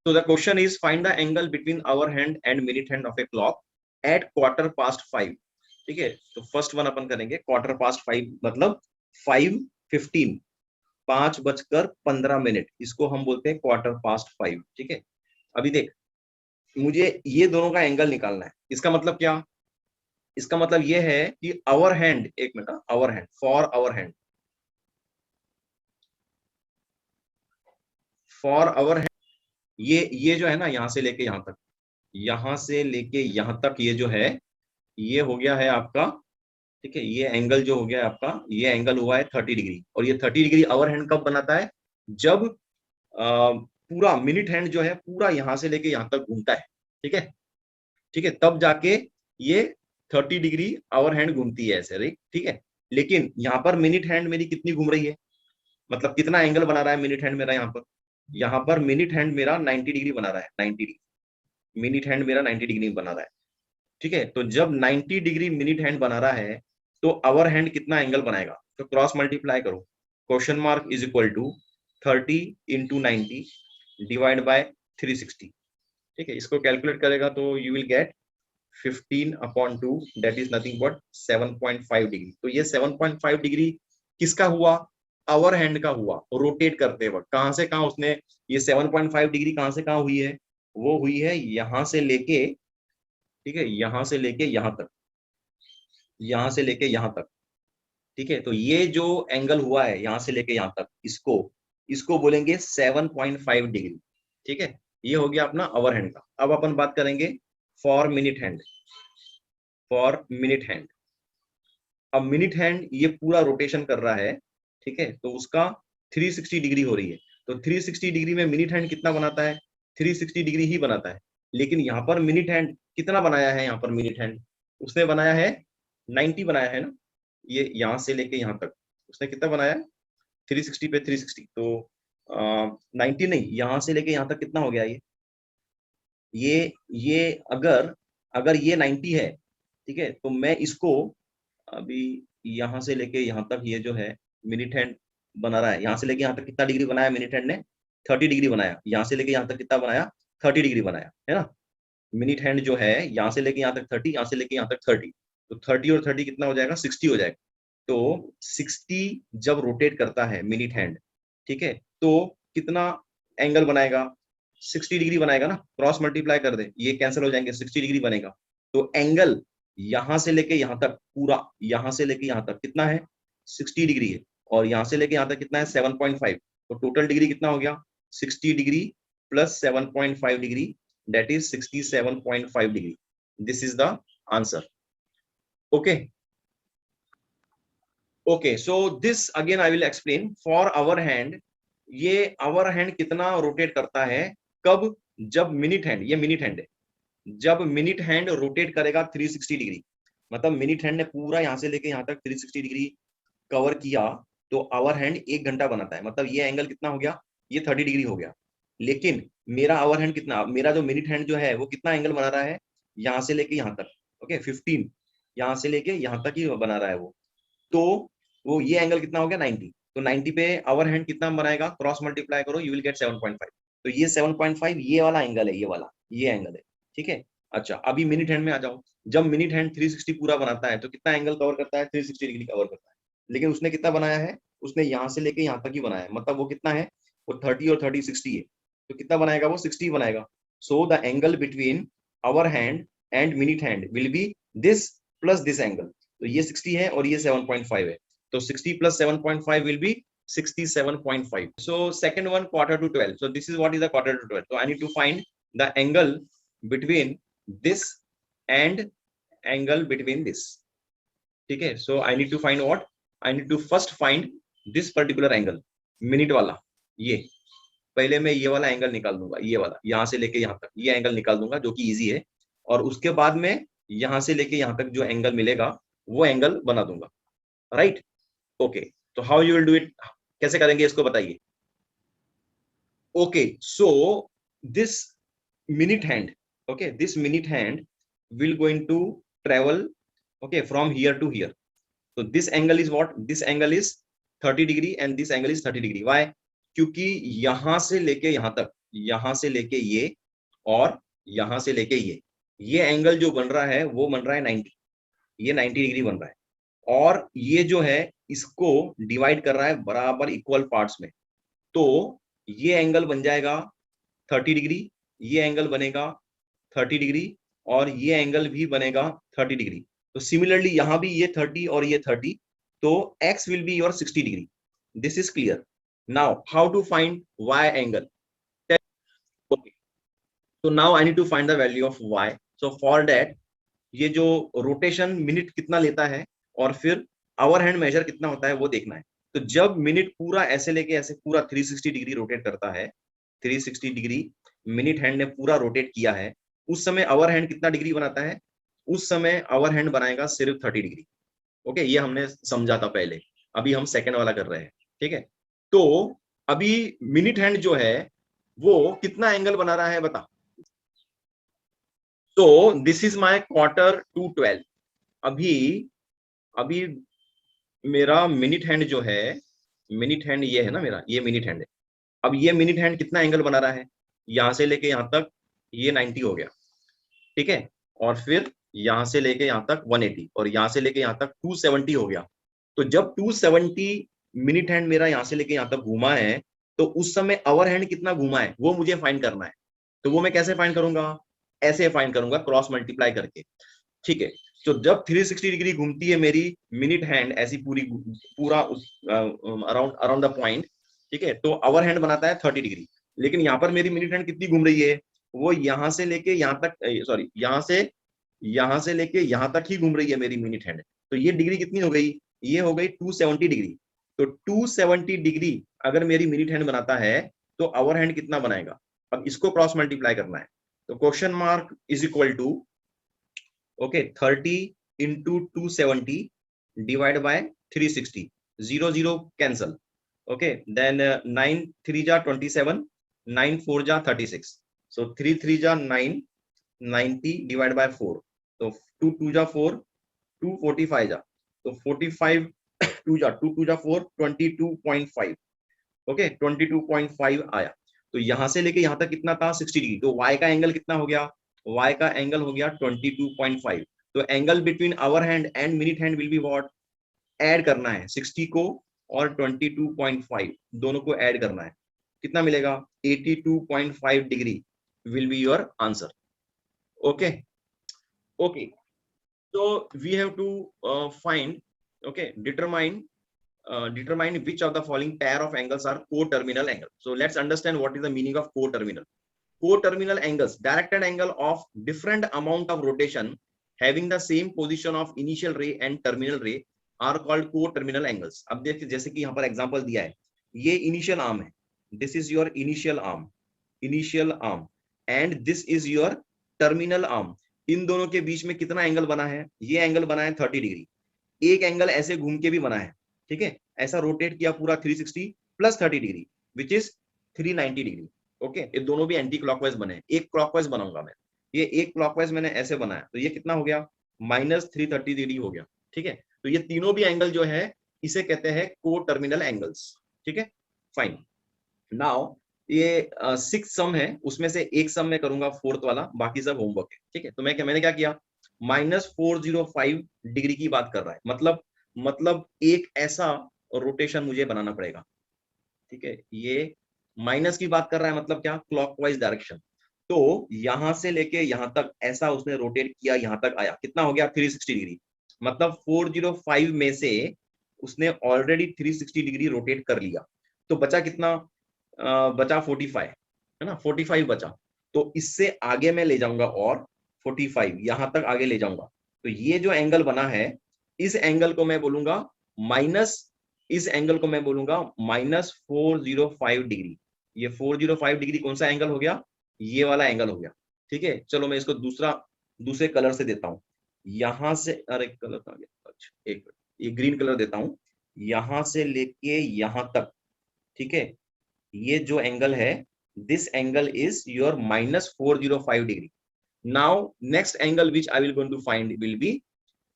So the question is find the angle between hour hand and minute hand of a clock at 5:15. ठीक है, तो first one अपन करेंगे 5:15 मतलब 5:15, 5:15, इसको हम बोलते हैं 5:15। ठीक है, अभी देख मुझे ये दोनों का एंगल निकालना है। इसका मतलब क्या, इसका मतलब ये है कि आवर हैंड, एक minute, hour hand, for hour hand, for hour hand, ये जो है ना, यहां से लेके यहां तक, यहां से लेके यहां तक, ये जो है ये हो गया है आपका। ठीक है, ये एंगल जो हो गया है आपका, ये एंगल हुआ है 30 डिग्री। और ये 30 डिग्री आवर हैंड कब बनाता है, जब पूरा मिनट हैंड जो है पूरा यहां से लेके यहां तक घूमता है। ठीक है, ठीक है, तब जाके ये 30 डिग्री आवर हैंड घूमती है ऐसे, राइट। ठीक है, लेकिन यहाँ पर मिनट हैंड मेरी कितनी घूम रही है, मतलब कितना एंगल बना रहा है मिनट हैंड मेरा, यहाँ पर मिनट हैंड मेरा 90 डिग्री बना रहा है, 90 डिग्री मिनट हैंड मेरा 90 डिग्री बना रहा है। ठीक है, तो जब 90 डिग्री मिनट हैंड बना रहा है तो आवर हैंड कितना एंगल बनाएगा, तो क्रॉस मल्टीप्लाई करो, question mark is equal to 30 into 90 divide by 360। ठीक है, इसको कैलकुलेट करेगा तो you will get 15/2, that is nothing but 7.5 degree. तो ये 7.5 डिग्री किसका हुआ, आवर हैंड का हुआ, रोटेट करते वक्त। कहां से कहां उसने, ये 7.5 डिग्री कहां से कहां हुई है, वो हुई है यहां से लेके, ठीक है, यहां से लेके यहां तक, यहां से लेके यहां तक। ठीक है, तो ये जो एंगल हुआ है यहां से लेके यहां तक, इसको इसको बोलेंगे 7.5 डिग्री। ठीक है, ये हो गया अपना आवर हैंड का। अब अपन बात करेंगे for minute hand, for minute hand. अब मिनट हैंड ये पूरा रोटेशन कर रहा है। ठीक है, तो उसका 360 डिग्री हो रही है। तो 360 डिग्री में मिनट हैंड कितना बनाता है, 360 डिग्री ही बनाता है। लेकिन यहाँ पर मिनट हैंड कितना बनाया है, यहाँ पर मिनट हैंड उसने बनाया है 90 बनाया है ना, ये यहाँ से लेके यहाँ तक उसने कितना बनाया है, 360 पे 360, तो 90 नहीं, यहाँ से लेके यहाँ तक कितना हो गया ये अगर अगर ये 90 है, ठीक है, तो मैं इसको अभी यहाँ से लेके यहाँ तक, ये जो है मिनट हैंड बना रहा है, यहाँ से लेके यहाँ तक कितना डिग्री बनाया मिनट हैंड ने, 30 डिग्री बनाया। यहाँ से लेके यहाँ तक कितना बनाया, 30 डिग्री बनाया, है ना। मिनट हैंड जो है यहाँ से लेके यहाँ तक 30, यहाँ से लेके यहाँ तक 30, तो 30 और 30 कितना हो जाएगा, 60 हो जाएगा। तो 60 जब रोटेट करता है मिनट हैंड, ठीक है, तो कितना एंगल बनाएगा, 60 डिग्री बनाएगा ना। क्रॉस मल्टीप्लाई कर दे, ये कैंसिल हो जाएंगे, 60 डिग्री बनेगा। तो एंगल यहां से लेके यहां तक, पूरा यहां से लेके यहां तक कितना है, 60 डिग्री है। और यहां से लेके यहां तक कितना है, 7.5। तो टोटल डिग्री कितना हो गया, 60 degree plus 7.5 degree, that is 67.5 degree. This is the answer. Okay, okay, so this again I will explain. For our hand, ये our hand कितना रोटेट करता है, कब, जब मिनट हैंड, ये मिनट हैंड है, जब मिनट हैंड रोटेट करेगा 360 डिग्री, मतलब मिनट हैंड ने पूरा यहां से लेके यहां तक 360 डिग्री कवर किया, तो आवर हैंड 1 घंटा बनाता है। मतलब ये एंगल कितना हो गया, ये 30 डिग्री हो गया। लेकिन मेरा आवर हैंड कितना, मेरा जो मिनट हैंड जो है वो कितना एंगल बना रहा है, यहाँ से लेके यहाँ तक, ओके 15, यहाँ से लेके यहाँ तक ही बना रहा है वो। तो वो ये एंगल कितना हो गया, 90। तो 90 पे आवर हैंड कितना बनाएगा, क्रॉस मल्टीप्लाई करो, यू विल गेट 7.5। तो ये 7.5 ये वाला एंगल है, ये वाला ये एंगल है। ठीक है, अच्छा अभी मिनट हैंड में आ जाओ। जब मिनट हैंड 360 पूरा बनाता है तो कितना एंगल कवर करता है, 360 डिग्री कवर करता है। लेकिन उसने कितना बनाया है, उसने यहाँ से लेके यहाँ तक ही बनाया है। मतलब वो कितना है, वो 30 और 30 60 है। तो कितना बनाएगा वो, 60 बनाएगा। So the angle between hour hand and minute hand will be this plus this angle. तो ये 60 है और ये 7.5 है, तो 60 plus 7.5 will be 67.5. So second one, quarter to 12. So this is what is the quarter to 12. So I need to find the angle between this and angle between this. ठीक है, so I need to find what? I need to first find this particular angle, minute वाला। ये पहले मैं ये वाला angle निकाल दूंगा, ये वाला यहाँ से लेके यहाँ तक ये एंगल निकाल दूंगा, जो कि इजी है। और उसके बाद में यहाँ से लेके यहाँ तक जो एंगल मिलेगा वो एंगल बना दूंगा, राइट। ओके, तो how you will do it, कैसे करेंगे इसको बताइए। Okay, so this minute hand, okay this minute hand will going to travel, okay from here to here. तो this angle is what, this angle is 30 degree and this angle is 30 degree. Why, क्योंकि यहां से लेके यहां तक यहां से लेके ये और यहां से लेके ये एंगल जो बन रहा है वो बन रहा है 90, ये 90 डिग्री बन रहा है। और ये जो है इसको डिवाइड कर रहा है बराबर इक्वल पार्ट्स में, तो ये एंगल बन जाएगा 30 डिग्री, ये एंगल बनेगा 30 डिग्री और ये एंगल भी बनेगा 30 डिग्री। तो सिमिलरली यहां भी ये 30 और ये 30, तो x will be your 60 degree. This is clear. Now how to find y angle? Okay, so now I need to find the value of y. So for that, ये जो रोटेशन मिनट कितना लेता है और फिर आवर हैंड मेजर कितना होता है वो देखना है। तो जब मिनट पूरा ऐसे लेके ऐसे पूरा 360 डिग्री रोटेट करता है, 360 डिग्री मिनट हैंड ने पूरा रोटेट किया है, उस समय आवर हैंड कितना डिग्री बनाता है? उस समय आवर हैंड बनाएगा सिर्फ 30 डिग्री। ओके, ये हमने समझा था पहले, अभी हम सेकेंड वाला कर रहे हैं। ठीक है, तो अभी मिनट हैंड जो है वो कितना एंगल बना रहा है बता। तो this is my quarter to 12। अभी अभी मेरा मिनट हैंड जो है, मिनट हैंड ये है ना मेरा, ये मिनट हैंड है। अब ये मिनट हैंड कितना एंगल बना रहा है? यहां से लेके यहां तक ये 90 हो गया, ठीक है, और फिर यहां से लेके यहां तक 180 और यहां से लेके यहां तक 270 हो गया। तो जब 270 मिनट हैंड मेरा यहां से लेके यहां तक घूमा है, तो उस समय आवर हैंड कितना घूमा है वो मुझे फाइंड करना है। तो वो मैं कैसे फाइंड करूंगा? ऐसे फाइंड करूंगा, क्रॉस मल्टीप्लाई करके। ठीक है, तो जब 360 डिग्री घूमती है मेरी मिनट हैंड ऐसी पूरी पूरा अराउंड अराउंड द पॉइंट, ठीक है, तो आवर हैंड बनाता है 30 डिग्री। लेकिन यहाँ पर मेरी मिनट हैंड कितनी घूम रही है? वो यहाँ से लेके यहाँ तक, सॉरी, यहाँ से लेके यहाँ तक ही घूम रही है मेरी मिनट हैंड। तो ये डिग्री कितनी हो गई? ये हो गई 270 डिग्री। तो 270 डिग्री अगर मेरी मिनट हैंड बनाता है, तो आवर हैंड कितना बनाएगा? अब इसको क्रॉस मल्टीप्लाई करना है। तो question mark is equal to, okay, 30 into 270 divide by 360, 0 0 cancel. Okay, then 9 3 जा 27, 9 4 जा 36, सो 3 3 जा 9, 90 डिवाइड बाय 4, तो 2 2 जा 4, 2 45 जा, तो 45 2 जा 2 2 जा 4, 22.5। ओके, 22.5 आया। तो यहां से लेके यहां तक कितना था? 60 डिग्री। तो y का एंगल कितना हो गया? y का एंगल हो गया 22.5। तो angle between hour hand and minute hand will be what? Add करना है 60 को और 22.5 दोनों को ऐड करना है। कितना मिलेगा? 82.5 degree will be your answer. Okay okay, so we have to find, okay, determine which of the following pair of angles are coterminal angle. So let's understand what is the meaning of coterminal. Coterminal angles, directed angle of different amount of rotation having the same position of initial ray and terminal ray are called coterminal angles. अब देखिए, जैसे कि यहाँ पर example दिया है, ये initial arm है, this is your initial arm and this is your terminal arm. इन दोनों के बीच में कितना एंगल बना है? ये एंगल बना है 30 डिग्री। एक एंगल ऐसे घूम के भी बना है, ठीक है, ऐसा रोटेट किया पूरा 360 plus 30 degree which is 390 degree. Okay, ये दोनों भी एंटी क्लॉकवाइज बने। एक क्लॉकवाइज बनाऊंगा मैं, ये एक क्लॉकवाइज मैंने ऐसे बनाया, तो ये कितना हो गया? -330 डिग्री हो गया। ठीक है, तो ये तीनों भी एंगल जो है इसे कहते हैं को टर्मिनल एंगल्स। ठीक है, फाइन। नाउ ये 6 सम है, उसमें से एक सम मैं करूंगा 4th वाला, बाकी सब होमवर्क है। ठीक है, तो मैंने क्या किया? -405 डिग्री की बात कर रहा है, मतलब एक ऐसा रोटेशन मुझे बनाना पड़ेगा। ठीक है, ये माइनस की बात कर रहा है, मतलब क्या? Clockwise direction. तो यहां से लेके यहां तक ऐसा उसने रोटेट किया, यहां तक आया, कितना हो गया? 360 डिग्री। मतलब 405 में से उसने ऑलरेडी 360 डिग्री रोटेट कर लिया। तो बचा कितना? बचा 45, है ना, 45 बचा। तो इससे आगे मैं ले जाऊंगा और 45 यहां तक आगे ले जाऊंगा। तो ये जो एंगल बना है, इस एंगल को मैं बोलूंगा माइनस, इस एंगल को मैं बोलूंगा -405 डिग्री। ये 405 डिग्री कौन सा एंगल हो गया? ये वाला एंगल हो गया। ठीक है, चलो मैं इसको दूसरे कलर से देता हूं। यहां से, अरे कलर आ गया, अच्छा एक मिनट, ये ग्रीन कलर देता हूं। यहां से लेके यहां तक, ठीक है, ये जो एंगल है, this angle is your -405 degree. Now next angle which I will going to find will be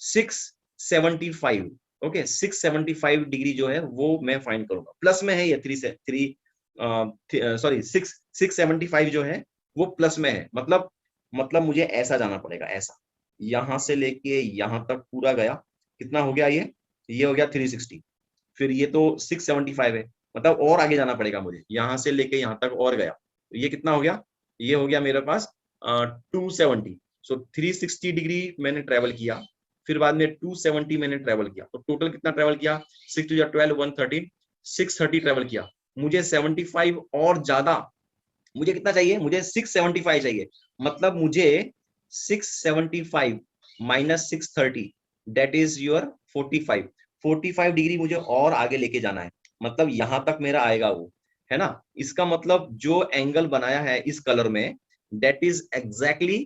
675। Okay, 675 degree जो है वो मैं फाइंड करूंगा। प्लस में है ये 3 से 3 सॉरी 675 जो है वो प्लस में है, मतलब मुझे ऐसा जाना पड़ेगा, ऐसा यहां से लेके यहां तक पूरा गया, कितना हो गया ये हो गया 360, फिर ये तो 675 है, मतलब और आगे जाना पड़ेगा मुझे, यहां से लेके यहां तक और गया, तो ये कितना हो गया, ये हो गया मेरे पास 270। सो 360 डिग्री मैंने ट्रेवल किया, फिर बाद में 270 मैंने ट्रेवल किया, तो टोटल कितना ट्रेवल किया, 6 टू 12 113, 630 ट्रेवल किया। मुझे 75 और ज्यादा, मुझे कितना चाहिए, मुझे 675 चाहिए, मतलब मुझे 675 minus 630 that is your 45, 45 degree मुझे और आगे लेके जाना है, मतलब यहां तक मेरा आएगा वो, है ना। इसका मतलब जो एंगल बनाया है इस कलर में दैट इज एग्जैक्टली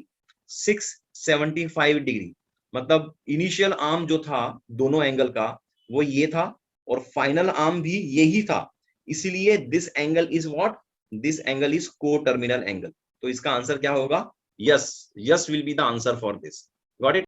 675 डिग्री, मतलब इनिशियल आर्म जो था दोनों एंगल का वो ये था, और फाइनल आर्म भी यही था, इसीलिए this angle is what, this angle is को टर्मिनल एंगल। तो इसका आंसर क्या होगा, yes, yes will be the answer for this. Got it.